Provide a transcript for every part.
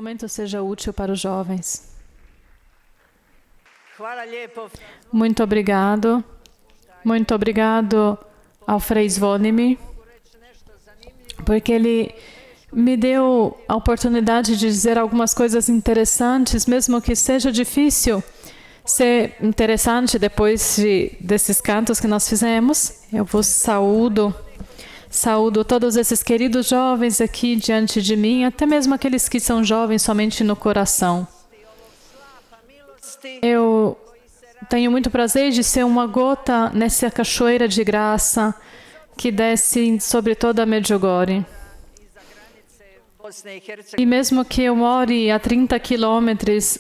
momento seja útil para os jovens. Muito obrigado. Muito obrigado ao Frei Zvonimir, porque ele me deu a oportunidade de dizer algumas coisas interessantes, mesmo que seja difícil ser interessante depois desses cantos que nós fizemos. Eu vos saúdo. Saúdo todos esses queridos jovens aqui diante de mim, até mesmo aqueles que são jovens somente no coração. Eu tenho muito prazer de ser uma gota nessa cachoeira de graça que desce sobre toda a Medjugorje. E mesmo que eu more a 30 quilômetros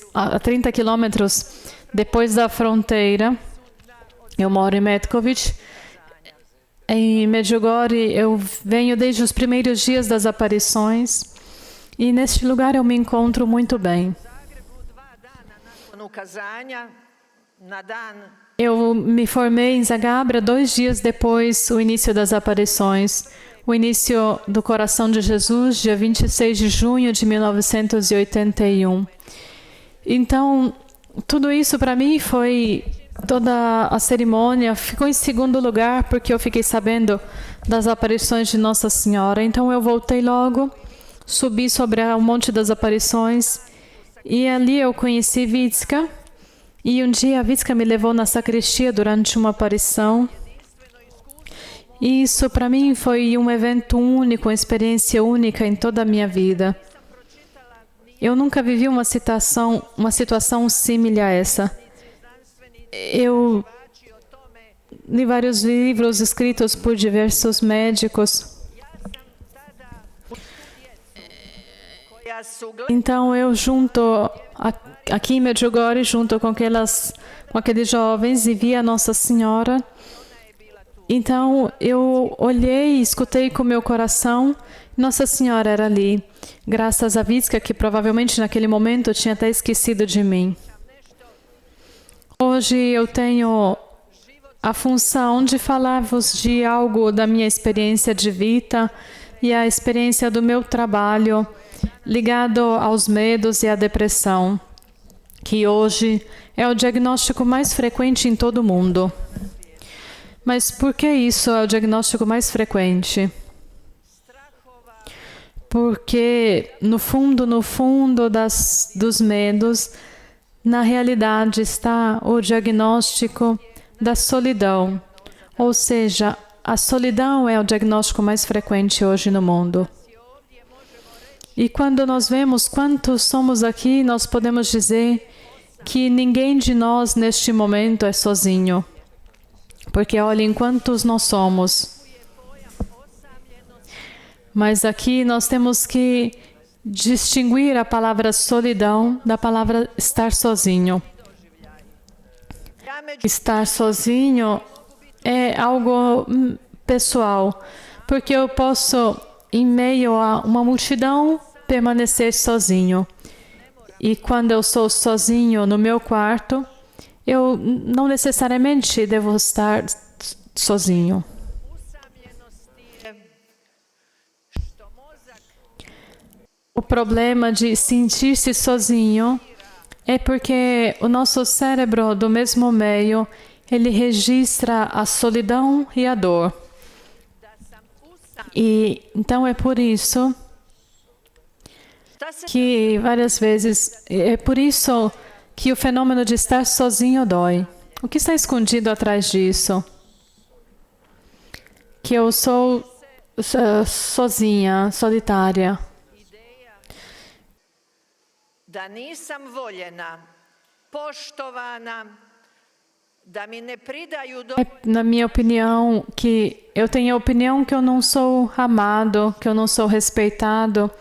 depois da fronteira, eu moro em Metković. Em Medjugorje, eu venho desde os primeiros dias das aparições e neste lugar eu me encontro muito bem. Eu me formei em Zagabria 2 dias depois do início das aparições, o início do Coração de Jesus, dia 26 de junho de 1981. Então, tudo isso para mim foi... Toda a cerimônia ficou em segundo lugar porque eu fiquei sabendo das aparições de Nossa Senhora. Então eu voltei logo, subi sobre o Monte das Aparições e ali eu conheci Vitska. E um dia a Vitska me levou na sacristia durante uma aparição. E isso para mim foi um evento único, uma experiência única em toda a minha vida. Eu nunca vivi uma situação similar a essa. Eu li vários livros escritos por diversos médicos. Então eu aqui em Medjugorje, junto com aqueles jovens, e vi a Nossa Senhora. Então eu olhei e escutei com o meu coração, Nossa Senhora era ali. Graças a Vitska, que provavelmente naquele momento tinha até esquecido de mim. Hoje eu tenho a função de falar-vos de algo da minha experiência de vida e a experiência do meu trabalho ligado aos medos e à depressão, que hoje é o diagnóstico mais frequente em todo o mundo. Mas por que isso é o diagnóstico mais frequente? Porque no fundo dos medos, na realidade está o diagnóstico da solidão. Ou seja, a solidão é o diagnóstico mais frequente hoje no mundo. E quando nós vemos quantos somos aqui, nós podemos dizer que ninguém de nós neste momento é sozinho. Porque olhem quantos nós somos. Mas aqui nós temos que distinguir a palavra solidão da palavra estar sozinho. Estar sozinho é algo pessoal, porque eu posso, em meio a uma multidão, permanecer sozinho. E quando eu sou sozinho no meu quarto, eu não necessariamente devo estar sozinho. O problema de sentir-se sozinho é porque o nosso cérebro, do mesmo meio, ele registra a solidão e a dor. E então é por isso que várias vezes, que o fenômeno de estar sozinho dói. O que está escondido atrás disso? Que eu sou sozinha, solitária. Da nisam voljena, poštovana, da mi ne pridaju do... Na minha opinião, que eu tenho a opinião que eu não sou amado, que eu não sou respeitado,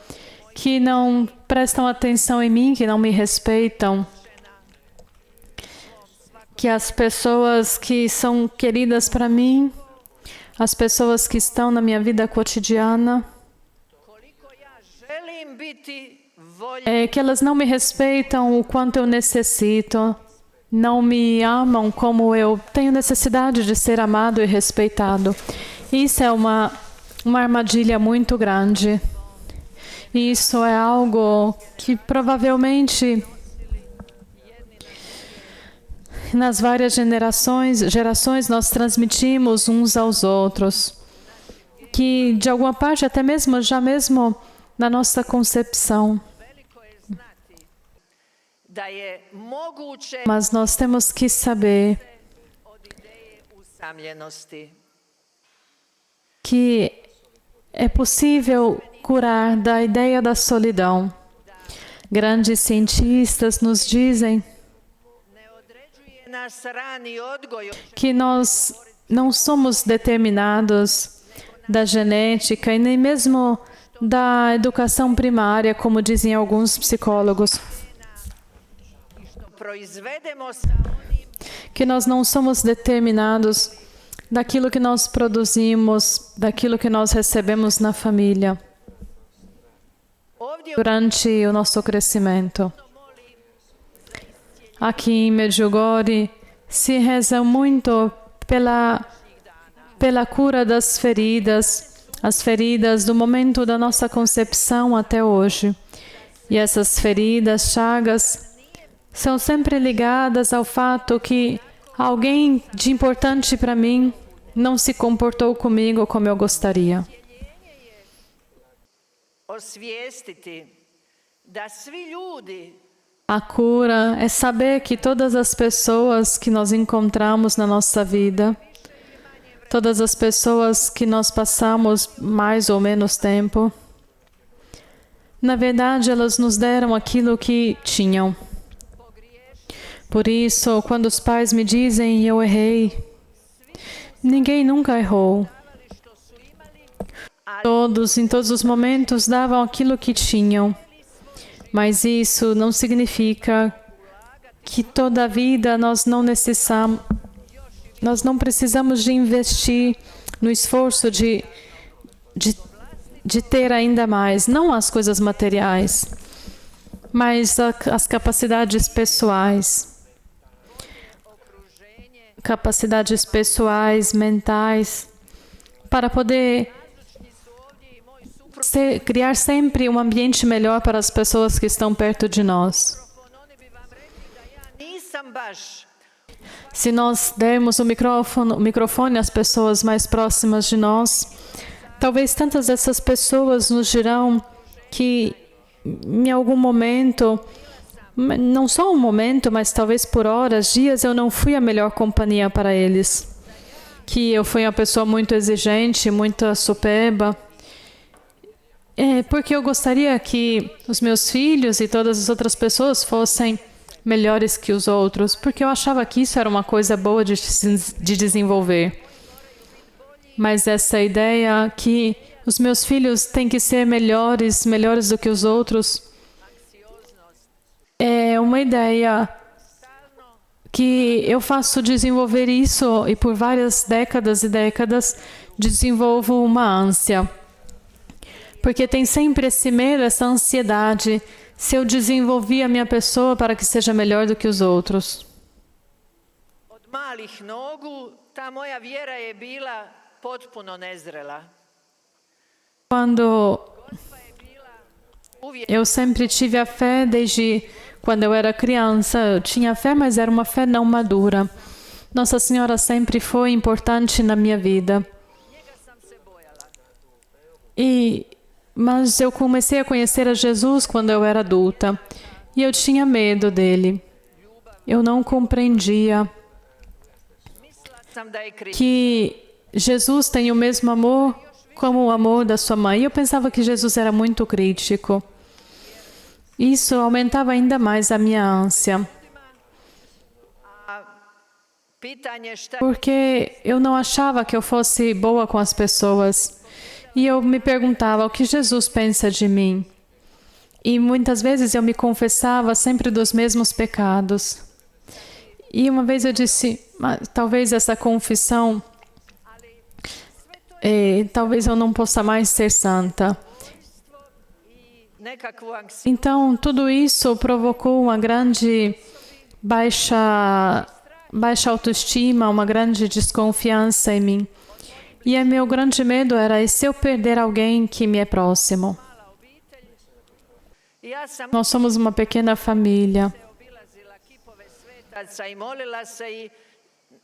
que não prestam atenção em mim, que não me respeitam, que as pessoas que são queridas para mim, as pessoas que estão na minha vida cotidiana, que elas não me respeitam o quanto eu necessito, não me amam como eu tenho necessidade de ser amado e respeitado. Isso é uma armadilha muito grande. E isso é algo que provavelmente nas várias gerações nós transmitimos uns aos outros. Que de alguma parte, até mesmo, já mesmo na nossa concepção. Mas nós temos que saber que é possível curar da ideia da solidão. Grandes cientistas nos dizem que nós não somos determinados da genética e nem mesmo da educação primária, como dizem alguns psicólogos. Que nós não somos determinados daquilo que nós produzimos, daquilo que nós recebemos na família durante o nosso crescimento. Aqui em Medjugorje se reza muito pela cura das feridas, as feridas do momento da nossa concepção até hoje. E essas feridas, chagas, são sempre ligadas ao fato que alguém de importante para mim não se comportou comigo como eu gostaria. A cura é saber que todas as pessoas que nós encontramos na nossa vida, todas as pessoas que nós passamos mais ou menos tempo, na verdade elas nos deram aquilo que tinham. Por isso, quando os pais me dizem eu errei, ninguém nunca errou. Todos, em todos os momentos, davam aquilo que tinham. Mas isso não significa que toda a vida nós não precisamos de investir no esforço de ter ainda mais, não as coisas materiais, mas as capacidades pessoais. Capacidades pessoais, mentais, para poder criar sempre um ambiente melhor para as pessoas que estão perto de nós. Se nós dermos o microfone às pessoas mais próximas de nós, talvez tantas dessas pessoas nos dirão que em algum momento, não só um momento, mas talvez por horas, dias, eu não fui a melhor companhia para eles. Que eu fui uma pessoa muito exigente, muito soberba. Porque eu gostaria que os meus filhos e todas as outras pessoas fossem melhores que os outros, porque eu achava que isso era uma coisa boa de desenvolver. Mas essa ideia que os meus filhos têm que ser melhores do que os outros, é uma ideia que eu faço desenvolver isso e por várias décadas e décadas desenvolvo uma ânsia. Porque tem sempre esse medo, essa ansiedade, se eu desenvolvi a minha pessoa para que seja melhor do que os outros. Quando eu sempre tive a fé, desde quando eu era criança, eu tinha fé, mas era uma fé não madura. Nossa Senhora sempre foi importante na minha vida. Mas eu comecei a conhecer a Jesus quando eu era adulta. E eu tinha medo dele. Eu não compreendia que Jesus tem o mesmo amor como o amor da sua mãe. Eu pensava que Jesus era muito crítico. Isso aumentava ainda mais a minha ânsia. Porque eu não achava que eu fosse boa com as pessoas. E eu me perguntava o que Jesus pensa de mim. E muitas vezes eu me confessava sempre dos mesmos pecados. E uma vez eu disse, talvez essa confissão, talvez eu não possa mais ser santa. Então, tudo isso provocou uma grande baixa autoestima, uma grande desconfiança em mim. E o meu grande medo era, e se eu perder alguém que me é próximo? Ja sam Nós somos uma pequena família. obilazila kipove svetaca I molila se I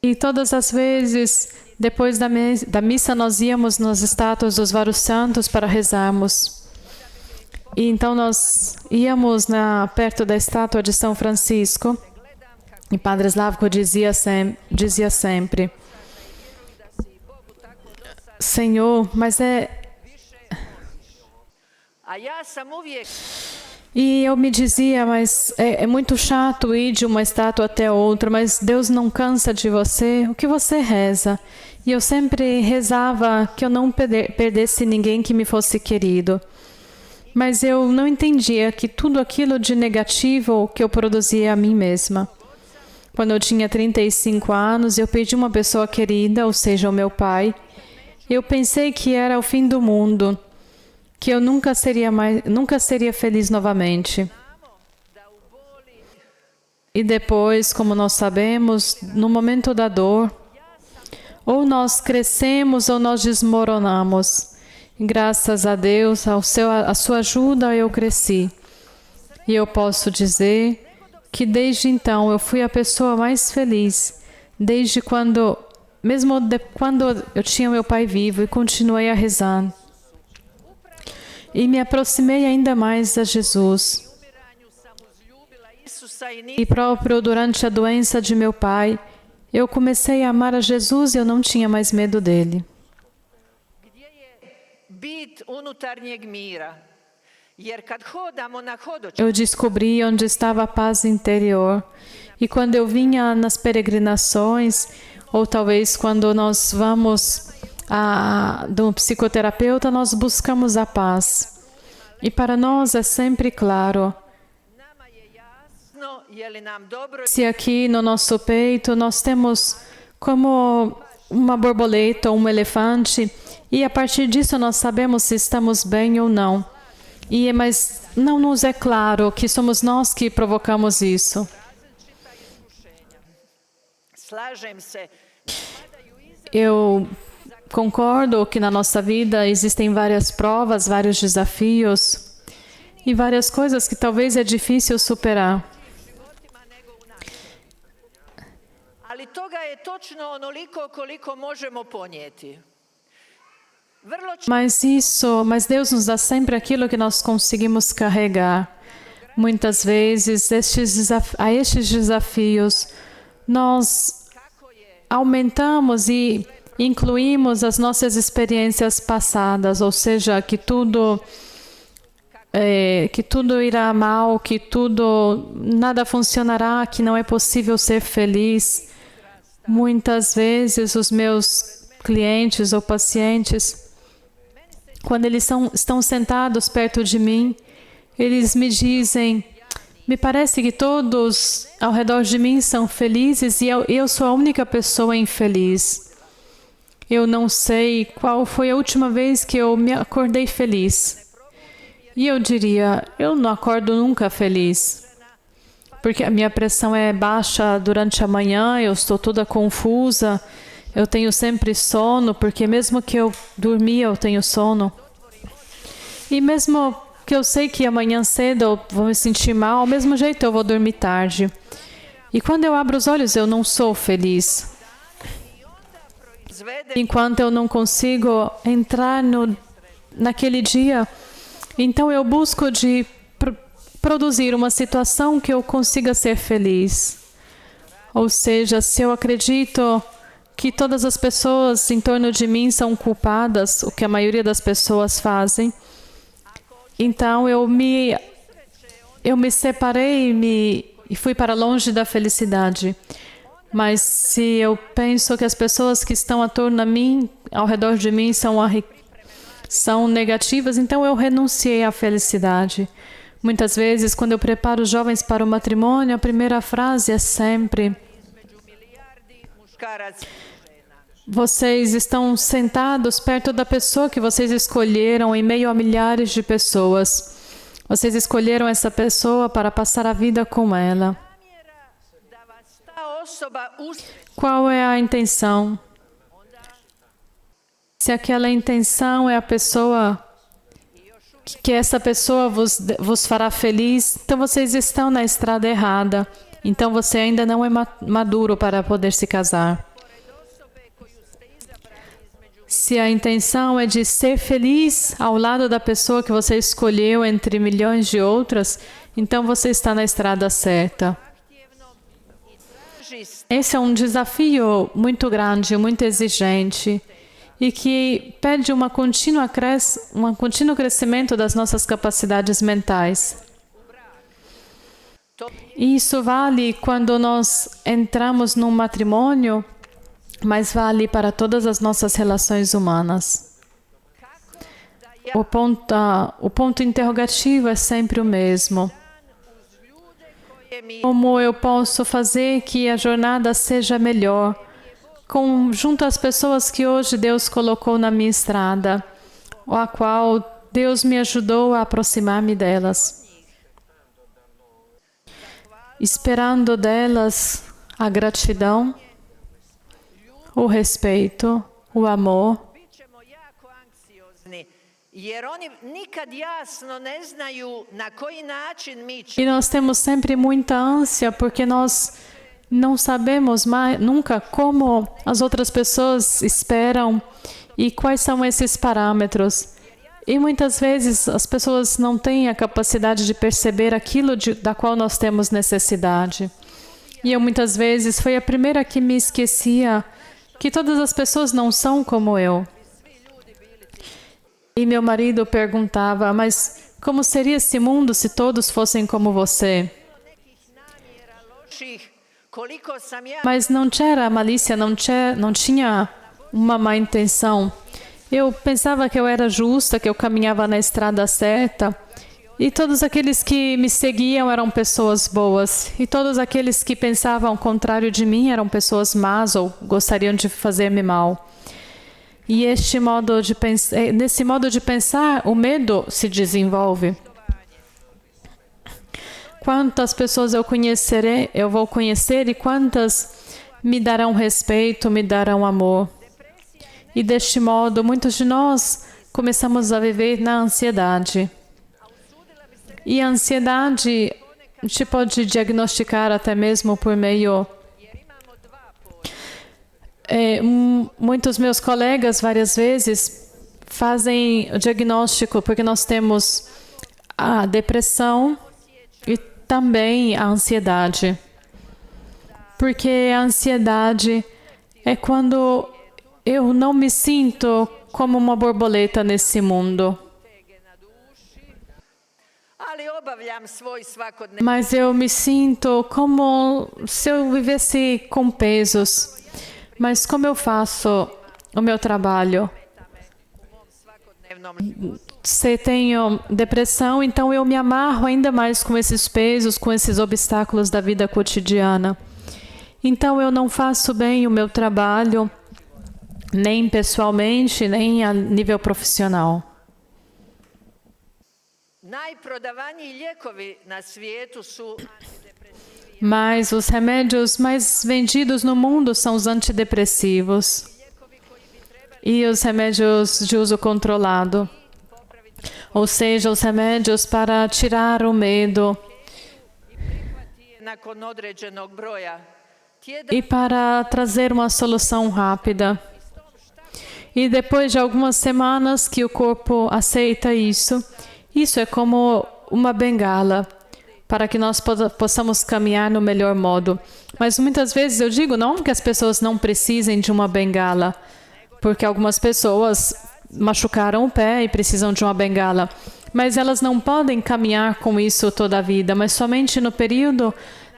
E todas as vezes, depois da missa, nós íamos nas estátuas dos vários santos para rezarmos. E então nós íamos perto da estátua de São Francisco. E Padre Slavko dizia sempre, Senhor, mas a ja sam uvijek E eu me dizia, mas é muito chato ir de uma estátua até outra, mas Deus não cansa de você? O que você reza? E eu sempre rezava que eu não perdesse ninguém que me fosse querido. Mas eu não entendia que tudo aquilo de negativo que eu produzia a mim mesma. Quando eu tinha 35 anos, eu perdi uma pessoa querida, ou seja, o meu pai. Eu pensei que era o fim do mundo, que eu nunca seria feliz novamente. E depois, como nós sabemos, no momento da dor, ou nós crescemos ou nós desmoronamos. E graças a Deus, a sua ajuda, eu cresci. E eu posso dizer que desde então eu fui a pessoa mais feliz, desde quando eu tinha meu pai vivo e continuei a rezar. E me aproximei ainda mais a Jesus. E próprio durante a doença de meu pai, eu comecei a amar a Jesus e eu não tinha mais medo dele. Eu descobri onde estava a paz interior. E quando eu vinha nas peregrinações, ou talvez quando nós vamos do psicoterapeuta, nós buscamos a paz. E para nós é sempre claro, se aqui no nosso peito nós temos como uma borboleta ou um elefante, e a partir disso nós sabemos se estamos bem ou não. Mas não nos é claro que somos nós que provocamos isso. Eu concordo que na nossa vida existem várias provas, vários desafios e várias coisas que talvez é difícil superar. Ali toga je točno onoliko koliko možemo podnijeti. Mas Deus nos dá sempre aquilo que nós conseguimos carregar. Muitas vezes, a estes desafios, nós aumentamos e incluímos as nossas experiências passadas, ou seja, que tudo irá mal, que nada funcionará, que não é possível ser feliz. Muitas vezes os meus clientes ou pacientes, quando eles estão sentados perto de mim, eles me dizem, me parece que todos ao redor de mim são felizes e eu sou a única pessoa infeliz. Eu não sei qual foi a última vez que eu me acordei feliz. E eu diria, eu não acordo nunca feliz. Porque a minha pressão é baixa durante a manhã, eu estou toda confusa, eu tenho sempre sono, porque mesmo que eu dormir, eu tenho sono. E mesmo que eu sei que amanhã cedo eu vou me sentir mal, ao mesmo jeito eu vou dormir tarde. E quando eu abro os olhos, eu não sou feliz. Enquanto eu não consigo entrar naquele dia, então eu busco de produzir uma situação que eu consiga ser feliz. Ou seja, se eu acredito que todas as pessoas em torno de mim são culpadas, o que a maioria das pessoas fazem, então eu me separei e fui para longe da felicidade. Mas se eu penso que as pessoas que estão ao redor de mim, são negativas, então eu renunciei à felicidade. Muitas vezes, quando eu preparo os jovens para o matrimônio, a primeira frase é sempre: vocês estão sentados perto da pessoa que vocês escolheram em meio a milhares de pessoas. Vocês escolheram essa pessoa para passar a vida com ela. Qual é a intenção? Se aquela intenção é a pessoa que essa pessoa vos fará feliz, então vocês estão na estrada errada. Então você ainda não é maduro para poder se casar. Se a intenção é de ser feliz ao lado da pessoa que você escolheu entre milhões de outras, então você está na estrada certa. Esse é um desafio muito grande, muito exigente e que pede um contínuo crescimento das nossas capacidades mentais. E isso vale quando nós entramos num matrimônio, mas vale para todas as nossas relações humanas. O ponto interrogativo é sempre o mesmo. Como eu posso fazer que a jornada seja melhor junto às pessoas que hoje Deus colocou na minha estrada, ou a qual Deus me ajudou a aproximar-me delas, esperando delas a gratidão, o respeito, o amor. E nós temos sempre muita ânsia porque nós não sabemos nunca como as outras pessoas esperam e quais são esses parâmetros. E muitas vezes as pessoas não têm a capacidade de perceber aquilo da qual nós temos necessidade. E eu muitas vezes fui a primeira que me esquecia que todas as pessoas não são como eu. E meu marido perguntava, mas como seria esse mundo se todos fossem como você? Mas não tinha malícia, não tinha uma má intenção. Eu pensava que eu era justa, que eu caminhava na estrada certa. E todos aqueles que me seguiam eram pessoas boas. E todos aqueles que pensavam ao contrário de mim eram pessoas más ou gostariam de fazer-me mal. E nesse modo de pensar, o medo se desenvolve. Quantas pessoas eu vou conhecer e quantas me darão respeito, me darão amor. E deste modo, muitos de nós começamos a viver na ansiedade. E a ansiedade se pode diagnosticar até mesmo por meio... muitos meus colegas, várias vezes, fazem o diagnóstico porque nós temos a depressão e também a ansiedade. Porque a ansiedade é quando eu não me sinto como uma borboleta nesse mundo. Mas eu me sinto como se eu vivesse com pesos. Mas como eu faço o meu trabalho? Se tenho depressão, então eu me amarro ainda mais com esses pesos, com esses obstáculos da vida cotidiana. Então eu não faço bem o meu trabalho, nem pessoalmente, nem a nível profissional. Mas os remédios mais vendidos no mundo são os antidepressivos e os remédios de uso controlado, ou seja, os remédios para tirar o medo e para trazer uma solução rápida. E depois de algumas semanas que o corpo aceita isso é como uma bengala para que nós possamos caminhar no melhor modo. Mas muitas vezes eu digo não que as pessoas não precisem de uma bengala, porque algumas pessoas machucaram o pé e precisam de uma bengala, mas elas não podem caminhar com isso toda a vida, mas somente no período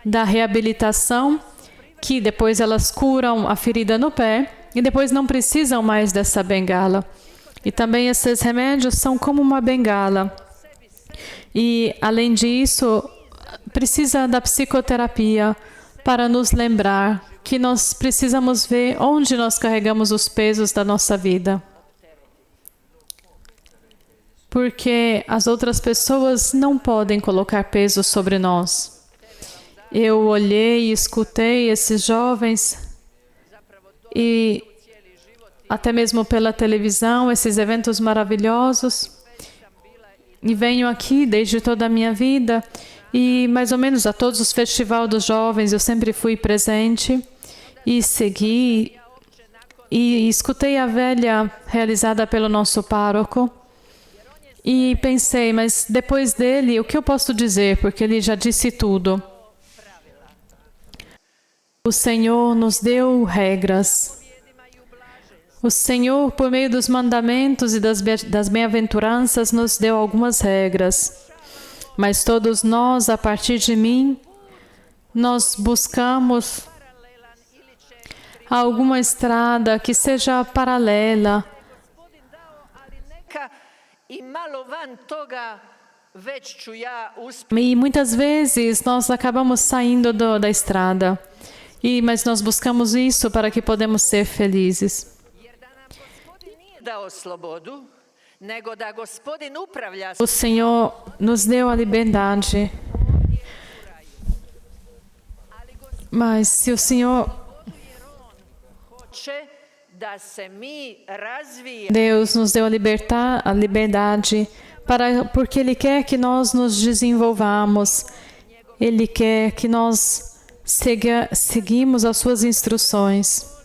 da reabilitação, que depois elas curam a ferida no pé e depois não precisam mais dessa bengala. E também esses remédios são como uma bengala. E, além disso, precisa da psicoterapia para nos lembrar que nós precisamos ver onde nós carregamos os pesos da nossa vida. Porque as outras pessoas não podem colocar peso sobre nós. Eu olhei e escutei esses jovens e até mesmo pela televisão, esses eventos maravilhosos. E venho aqui desde toda a minha vida e mais ou menos a todos os festivais dos jovens eu sempre fui presente e segui e escutei a velha realizada pelo nosso pároco e pensei, mas depois dele, o que eu posso dizer? Porque ele já disse tudo. O Senhor nos deu regras. O Senhor, por meio dos mandamentos e das bem-aventuranças, nos deu algumas regras. Mas todos nós, a partir de mim, nós buscamos alguma estrada que seja paralela. E muitas vezes nós acabamos saindo da estrada. Mas nós buscamos isso para que podemos ser felizes. O Senhor nos deu a liberdade. Mas se o Senhor... Deus nos deu a liberdade porque Ele quer que nós nos desenvolvamos. Ele quer que nós seguimos as suas instruções.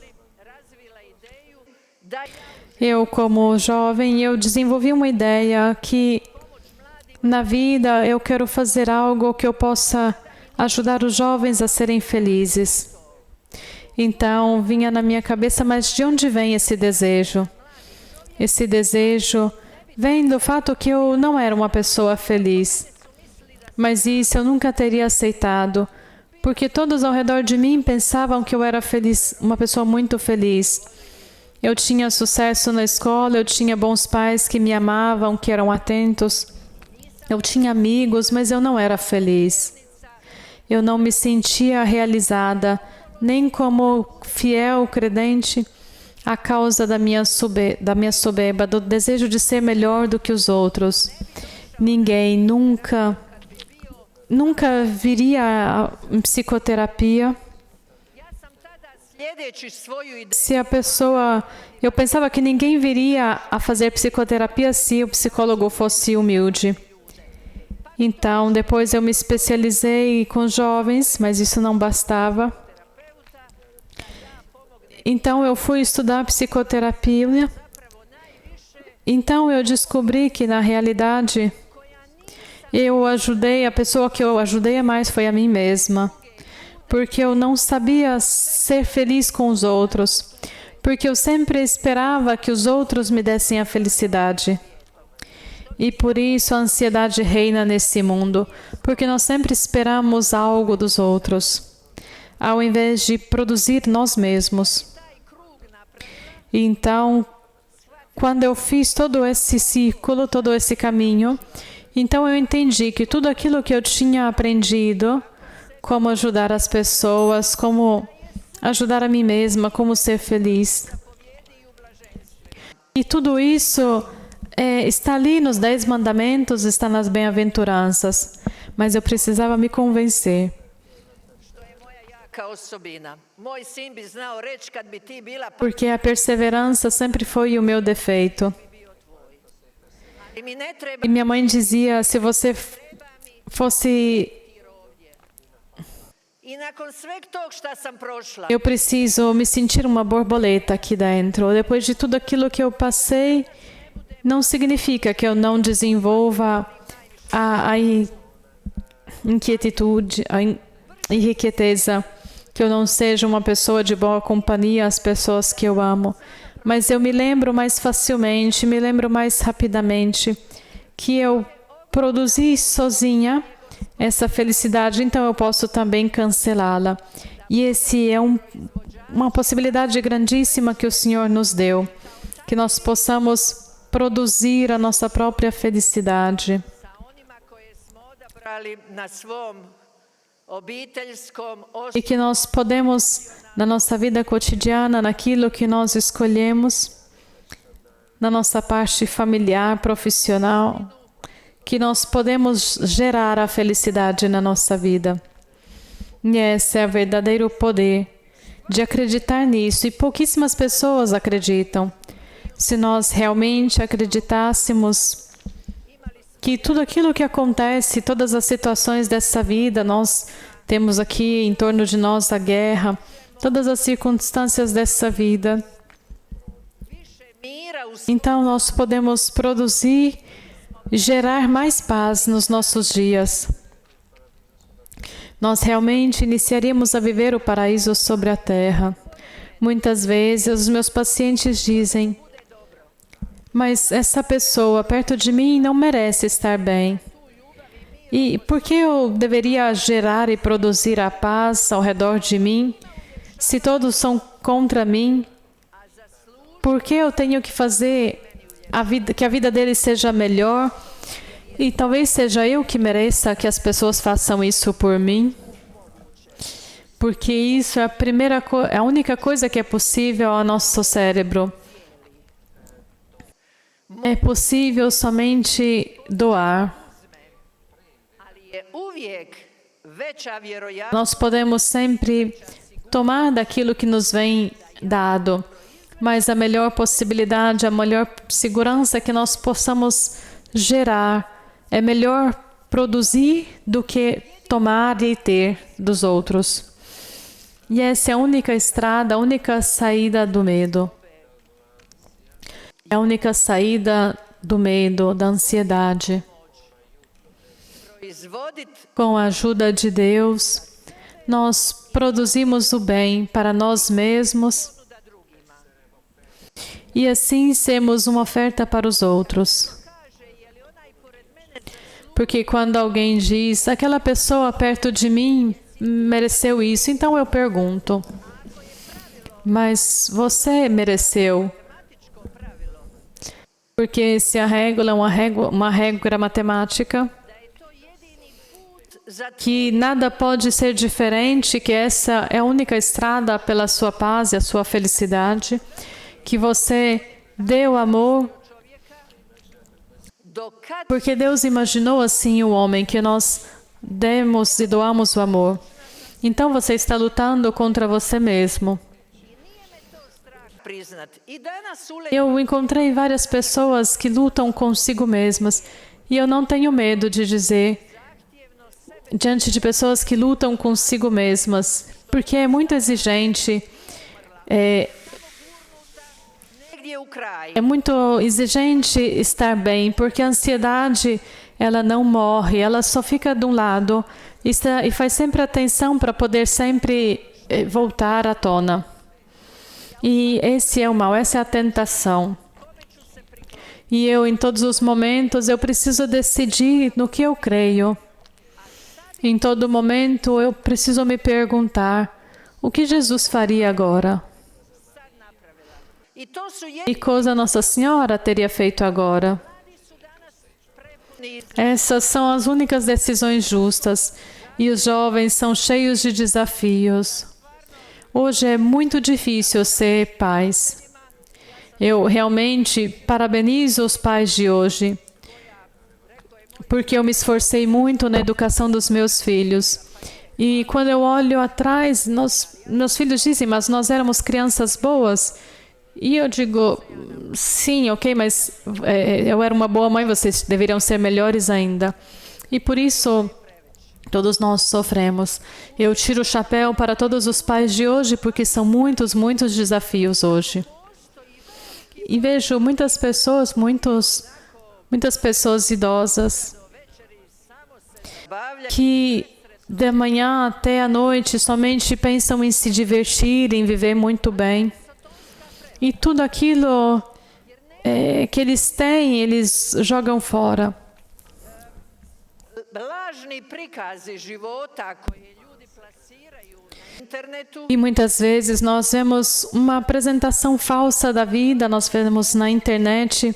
Eu, como jovem, eu desenvolvi uma ideia que na vida eu quero fazer algo que eu possa ajudar os jovens a serem felizes. Então, vinha na minha cabeça, mas de onde vem esse desejo? Esse desejo vem do fato que eu não era uma pessoa feliz. Mas isso eu nunca teria aceitado, porque todos ao redor de mim pensavam que eu era feliz, uma pessoa muito feliz. Eu tinha sucesso na escola, eu tinha bons pais que me amavam, que eram atentos. Eu tinha amigos, mas eu não era feliz. Eu não me sentia realizada, nem como fiel credente, a causa da minha soberba, do desejo de ser melhor do que os outros. Ninguém nunca viria em psicoterapia. Se a pessoa... Eu pensava que ninguém viria a fazer psicoterapia se o psicólogo fosse humilde. Então, depois eu me especializei com jovens, mas isso não bastava. Então, eu fui estudar psicoterapia. Então, eu descobri que, na realidade, a pessoa que eu ajudei mais foi a mim mesma. Porque eu não sabia ser feliz com os outros. Porque eu sempre esperava que os outros me dessem a felicidade. E por isso a ansiedade reina nesse mundo. Porque nós sempre esperamos algo dos outros, ao invés de produzir nós mesmos. Então, quando eu fiz todo esse círculo, todo esse caminho, então eu entendi que tudo aquilo que eu tinha aprendido, como ajudar as pessoas, como ajudar a mim mesma, como ser feliz. E tudo isso está ali nos 10 mandamentos, está nas bem-aventuranças. Mas eu precisava me convencer. Porque a perseverança sempre foi o meu defeito. E minha mãe dizia, se você fosse... Eu preciso me sentir uma borboleta aqui dentro. Depois de tudo aquilo que eu passei, não significa que eu não desenvolva a inquietude, a irrequieteza, que eu não seja uma pessoa de boa companhia às pessoas que eu amo. Mas eu me lembro mais facilmente, me lembro mais rapidamente que eu produzi sozinha essa felicidade, então eu posso também cancelá-la. E esse é uma possibilidade grandíssima que o Senhor nos deu, que nós possamos produzir a nossa própria felicidade. E que nós podemos, na nossa vida cotidiana, naquilo que nós escolhemos, na nossa parte familiar, profissional, que nós podemos gerar a felicidade na nossa vida. E esse é o verdadeiro poder de acreditar nisso. E pouquíssimas pessoas acreditam. Se nós realmente acreditássemos que tudo aquilo que acontece, todas as situações dessa vida, nós temos aqui em torno de nós a guerra, todas as circunstâncias dessa vida. Então, nós podemos produzir, gerar mais paz nos nossos dias. Nós realmente iniciaríamos a viver o paraíso sobre a terra. Muitas vezes, os meus pacientes dizem, mas essa pessoa perto de mim não merece estar bem. E por que eu deveria gerar e produzir a paz ao redor de mim, se todos são contra mim? Por que eu tenho que fazer que a vida deles seja melhor? E talvez seja eu que mereça que as pessoas façam isso por mim? Porque isso é a única coisa que é possível ao nosso cérebro. É possível somente doar. Nós podemos sempre tomar daquilo que nos vem dado, mas a melhor possibilidade, a melhor segurança que nós possamos gerar, é melhor produzir do que tomar e ter dos outros. E essa é a única estrada, a única saída do medo. É a única saída do medo, da ansiedade. Com a ajuda de Deus, nós produzimos o bem para nós mesmos e assim sermos uma oferta para os outros. Porque quando alguém diz, aquela pessoa perto de mim mereceu isso, então eu pergunto, mas você mereceu? Porque se a régua é uma regra matemática, que nada pode ser diferente, que essa é a única estrada pela sua paz e a sua felicidade, que você deu amor, porque Deus imaginou assim o homem, que nós demos e doamos o amor. Então você está lutando contra você mesmo. Eu encontrei várias pessoas que lutam consigo mesmas e eu não tenho medo de dizer diante de pessoas que lutam consigo mesmas, porque é muito exigente, é muito exigente estar bem, porque a ansiedade, ela não morre, ela só fica de um lado e faz sempre atenção para poder sempre voltar à tona. E esse é o mal, essa é a tentação. E eu, em todos os momentos, eu preciso decidir no que eu creio. Em todo momento, eu preciso me perguntar, o que Jesus faria agora? Que coisa Nossa Senhora teria feito agora? Essas são as únicas decisões justas. E os jovens são cheios de desafios. Hoje é muito difícil ser pais. Eu realmente parabenizo os pais de hoje, porque eu me esforcei muito na educação dos meus filhos. E quando eu olho atrás, meus filhos dizem, mas nós éramos crianças boas. E eu digo, sim, ok, mas eu era uma boa mãe, vocês deveriam ser melhores ainda. E por isso, todos nós sofremos. Eu tiro o chapéu para todos os pais de hoje, porque são muitos, muitos desafios hoje. E vejo muitas pessoas idosas que da manhã até a noite somente pensam em se divertir, em viver muito bem. E tudo aquilo que eles têm, eles jogam fora. E muitas vezes nós vemos uma apresentação falsa da vida, nós vemos na internet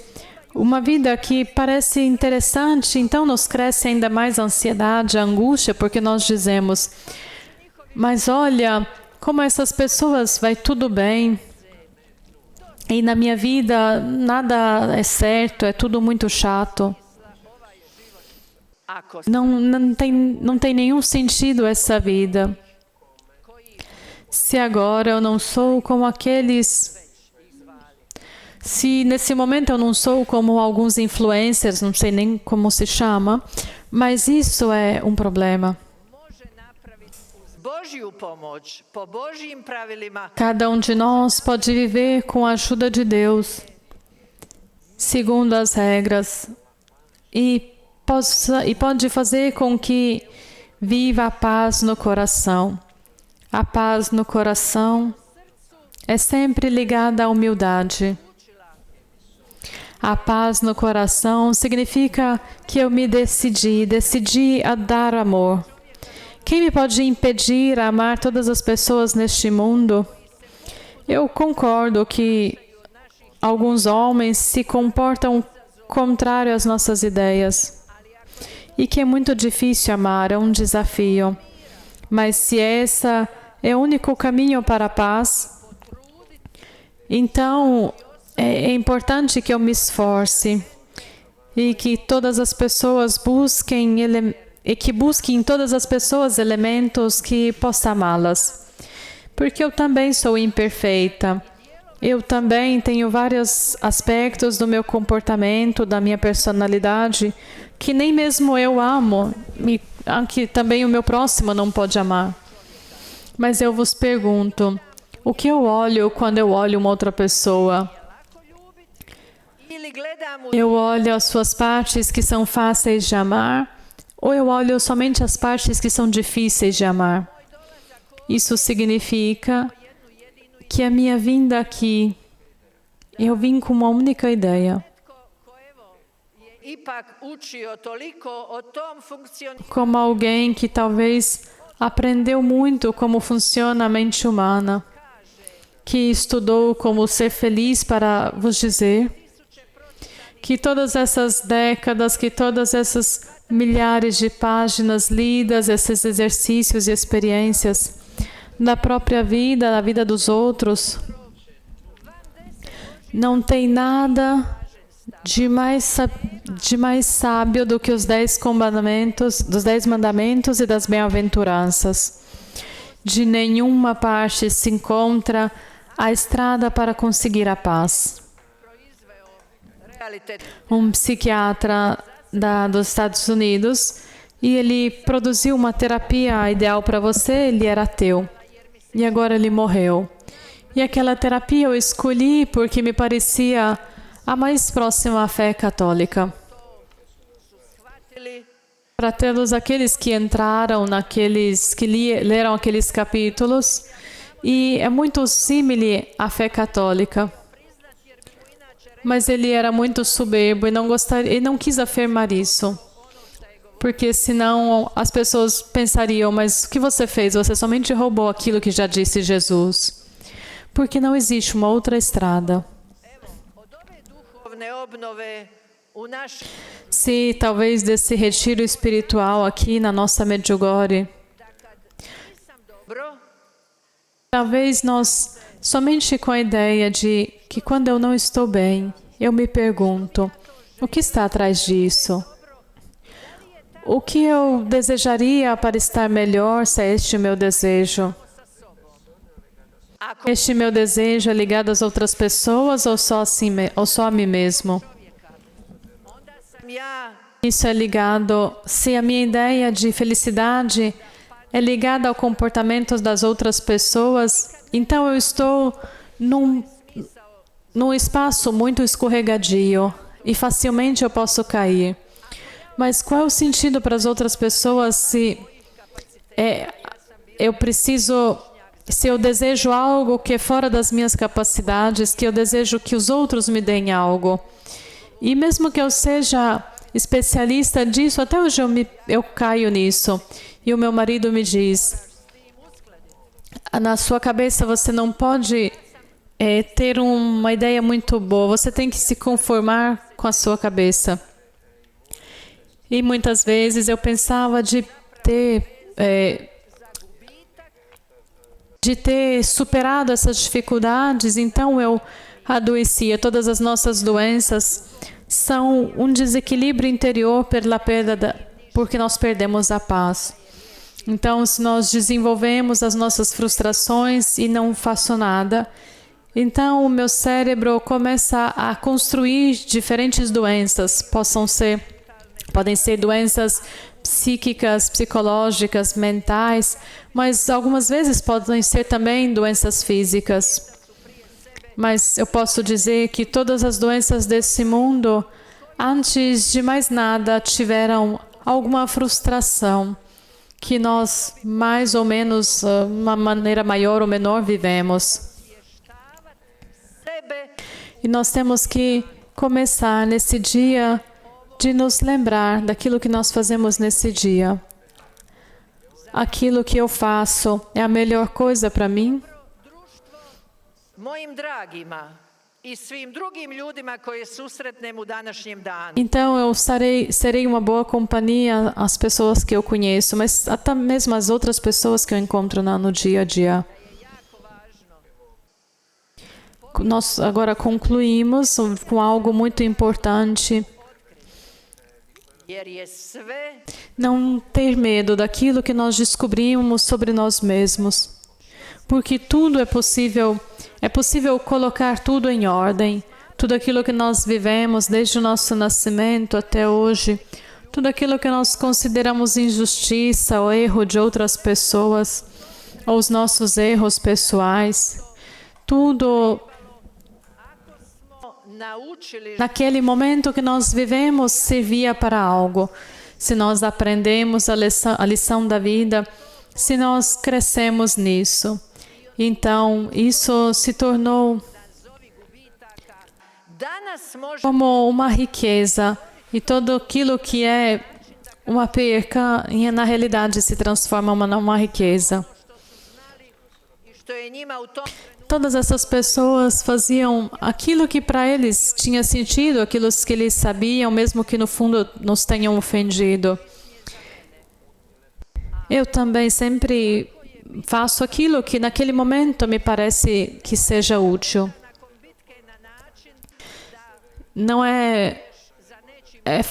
uma vida que parece interessante, então nos cresce ainda mais a ansiedade, a angústia, porque nós dizemos, mas olha, como essas pessoas vai tudo bem, e na minha vida nada é certo, é tudo muito chato. Não tem nenhum sentido essa vida. Se agora eu não sou como aqueles, Se nesse momento eu não sou como alguns influencers, não sei nem como se chama, mas isso é um problema. Cada um de nós pode viver com a ajuda de Deus, segundo as regras, e pode fazer com que viva a paz no coração. A paz no coração é sempre ligada à humildade. A paz no coração significa que eu me decidi a dar amor. Quem me pode impedir a amar todas as pessoas neste mundo? Eu concordo que alguns homens se comportam contrário às nossas ideias e que é muito difícil amar, é um desafio. Mas se esse é o único caminho para a paz, então é importante que eu me esforce e que todas as pessoas busquem em todas as pessoas elementos que possa amá-las. Porque eu também sou imperfeita. Eu também tenho vários aspectos do meu comportamento, da minha personalidade, que nem mesmo eu amo, e que também o meu próximo não pode amar. Mas eu vos pergunto, o que eu olho quando eu olho uma outra pessoa? Eu olho as suas partes que são fáceis de amar, ou eu olho somente as partes que são difíceis de amar? Isso significa que a minha vinda aqui, eu vim com uma única ideia. Como alguém que talvez aprendeu muito como funciona a mente humana, que estudou como ser feliz, para vos dizer que todas essas décadas, que todas essas milhares de páginas lidas, esses exercícios e experiências da própria vida, da vida dos outros, não tem nada de mais sábio do que os 10 mandamentos, dos 10 mandamentos e das bem-aventuranças. De nenhuma parte se encontra a estrada para conseguir a paz. Um psiquiatra dos Estados Unidos, e ele produziu uma terapia ideal para você, ele era ateu. E agora ele morreu. E aquela terapia eu escolhi porque me parecia a mais próxima à fé católica. Para todos aqueles que entraram que leram aqueles capítulos, e é muito símile à fé católica. Mas ele era muito soberbo e não quis afirmar isso. Porque senão as pessoas pensariam, mas o que você fez? Você somente roubou aquilo que já disse Jesus. Porque não existe uma outra estrada. Se talvez desse retiro espiritual aqui na nossa Medjugorje, talvez nós, somente com a ideia de que quando eu não estou bem, eu me pergunto, o que está atrás disso? O que eu desejaria para estar melhor, se é este o meu desejo? Este meu desejo é ligado às outras pessoas ou só a mim mesmo? Isso é ligado, se a minha ideia de felicidade é ligada ao comportamento das outras pessoas, então eu estou num espaço muito escorregadio e facilmente eu posso cair. Mas qual é o sentido para as outras pessoas se eu desejo algo que é fora das minhas capacidades, que eu desejo que os outros me deem algo? E mesmo que eu seja especialista disso, até hoje eu caio nisso. E o meu marido me diz, na sua cabeça você não pode ter uma ideia muito boa, você tem que se conformar com a sua cabeça. E muitas vezes eu pensava de ter superado essas dificuldades, então eu adoecia. Todas as nossas doenças são um desequilíbrio interior porque nós perdemos a paz. Então, se nós desenvolvemos as nossas frustrações e não faço nada, Então, o meu cérebro começa a construir diferentes doenças. Podem ser doenças psíquicas, psicológicas, mentais, mas algumas vezes podem ser também doenças físicas. Mas eu posso dizer que todas as doenças desse mundo, antes de mais nada, tiveram alguma frustração que nós, mais ou menos, uma maneira maior ou menor, vivemos. E nós temos que começar nesse dia de nos lembrar daquilo que nós fazemos nesse dia. Aquilo que eu faço é a melhor coisa para mim? Então eu serei uma boa companhia às pessoas que eu conheço, mas até mesmo às outras pessoas que eu encontro no dia a dia. Nós agora concluímos com algo muito importante. Não ter medo daquilo que nós descobrimos sobre nós mesmos. Porque tudo é possível colocar tudo em ordem. Tudo aquilo que nós vivemos desde o nosso nascimento até hoje. Tudo aquilo que nós consideramos injustiça ou erro de outras pessoas. Ou os nossos erros pessoais. Tudo... Naquele momento que nós vivemos, servia para algo. Se nós aprendemos a lição da vida, se nós crescemos nisso. Então, isso se tornou como uma riqueza. E tudo aquilo que é uma perca, na realidade, se transforma numa riqueza. Todas essas pessoas faziam aquilo que para eles tinha sentido, aquilo que eles sabiam, mesmo que no fundo nos tenham ofendido. Eu também sempre faço aquilo que naquele momento me parece que seja útil. Não é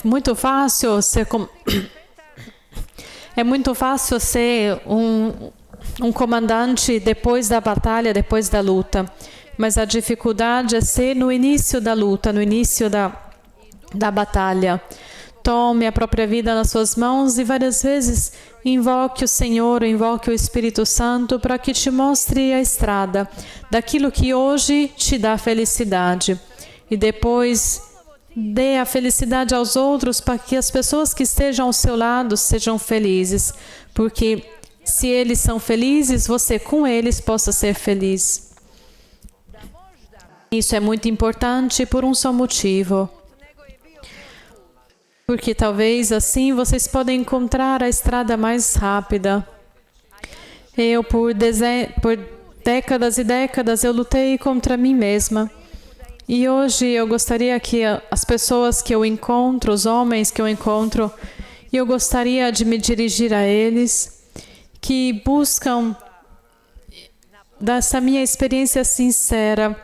muito fácil ser é muito fácil ser um comandante depois da batalha, depois da luta. Mas a dificuldade é ser no início da luta, no início da batalha. Tome a própria vida nas suas mãos e várias vezes invoque o Senhor, invoque o Espírito Santo para que te mostre a estrada daquilo que hoje te dá felicidade. E depois dê a felicidade aos outros para que as pessoas que estejam ao seu lado sejam felizes. Porque se eles são felizes, você com eles possa ser feliz. Isso é muito importante por um só motivo. Porque talvez assim vocês podem encontrar a estrada mais rápida. Por décadas e décadas eu lutei contra mim mesma. E hoje eu gostaria que as pessoas que eu encontro, os homens que eu encontro, eu gostaria de me dirigir a eles, que buscam dessa minha experiência sincera,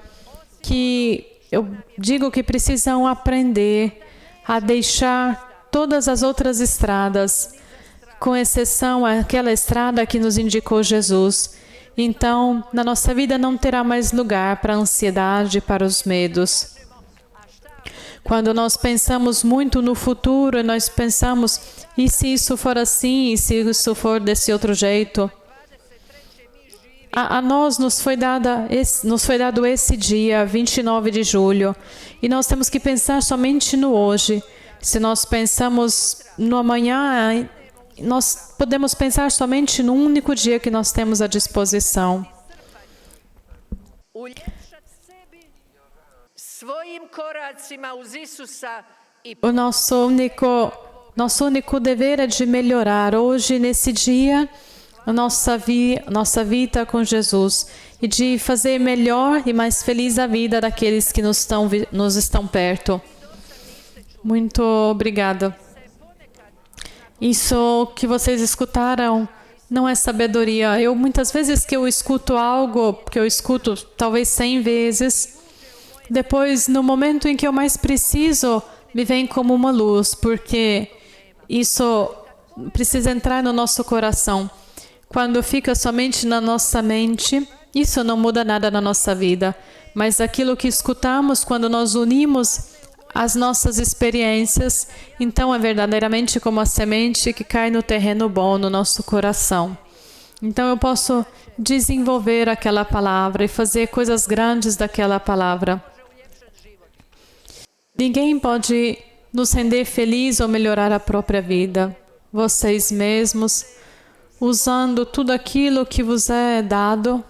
que eu digo que precisam aprender a deixar todas as outras estradas, com exceção àquela estrada que nos indicou Jesus. Então, na nossa vida não terá mais lugar para a ansiedade, para os medos. Quando nós pensamos muito no futuro, nós pensamos, e se isso for assim, e se isso for desse outro jeito? A nós nos foi dado esse dia, 29 de julho, e nós temos que pensar somente no hoje. Se nós pensamos no amanhã, nós podemos pensar somente no único dia que nós temos à disposição. O nosso único dever é de melhorar hoje, nesse dia, a nossa vida com Jesus e de fazer melhor e mais feliz a vida daqueles que nos estão perto. Muito obrigada. Isso que vocês escutaram não é sabedoria. Muitas vezes que eu escuto algo, que eu escuto talvez 100 vezes, depois, no momento em que eu mais preciso, me vem como uma luz, porque isso precisa entrar no nosso coração. Quando fica somente na nossa mente, Isso não muda nada na nossa vida, mas aquilo que escutamos quando nós unimos as nossas experiências, então é verdadeiramente como a semente que cai no terreno bom, no nosso coração. Então eu posso desenvolver aquela palavra e fazer coisas grandes daquela palavra. Ninguém pode nos render feliz ou melhorar a própria vida. Vocês mesmos, usando tudo aquilo que vos é dado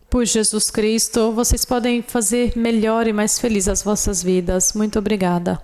por Jesus Cristo, vocês podem fazer melhor e mais feliz as vossas vidas. Muito obrigada.